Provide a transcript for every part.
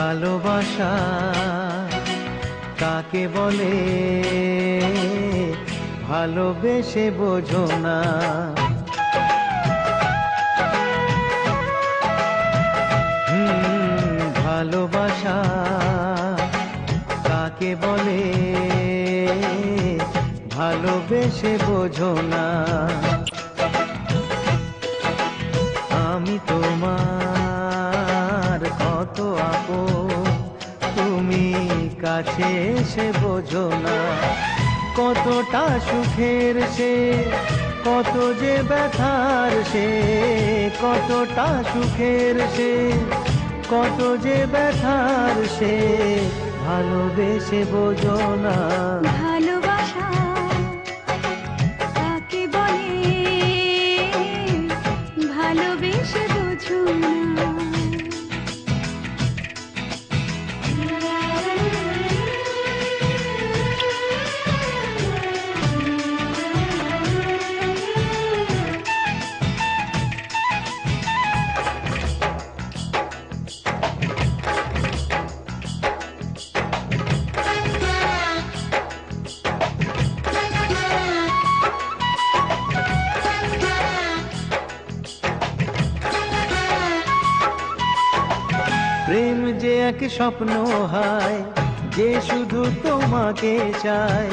ভালোবাসা কাকে বলে ভালোবেসে বোঝো না। ভালোবাসা কাকে বলে ভালোবেসে বোঝো না। আমি তোমার কত আপন তুমি কাছে এসে বোঝো না। কতটা সুখের সে কত যে ব্যথার সে, কতটা সুখের সে কত যে ব্যথার সে ভালোবেসে বোঝো না। ভালোবাসা কাকে বলে ভালোবেসে বোঝো না। প্রেম যে এক স্বপ্ন হয় যে শুধু তোমাকে চায়।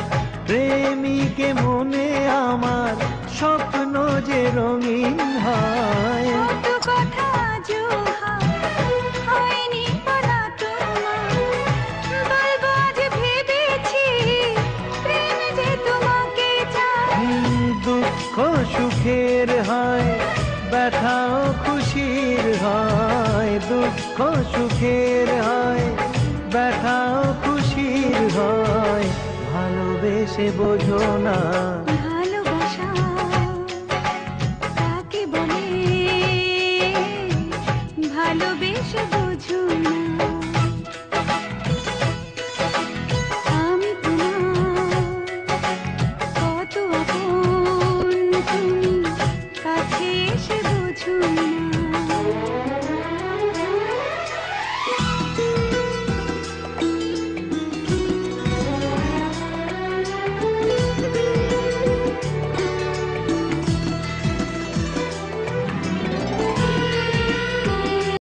প্রেমিকে মনে আমার স্বপ্ন যে রঙিন হয়। কত কথা আজও হয়নি বলা তোমার, বলবো আজ ভেবেছি প্রেম যে তোমাকে চায়। দুঃখ সুখের হয় ব্যথাও খুশির হয়। দুঃখ সুখের হয় ব্যথাও খুশির হয় ভালোবেসে বোঝো না।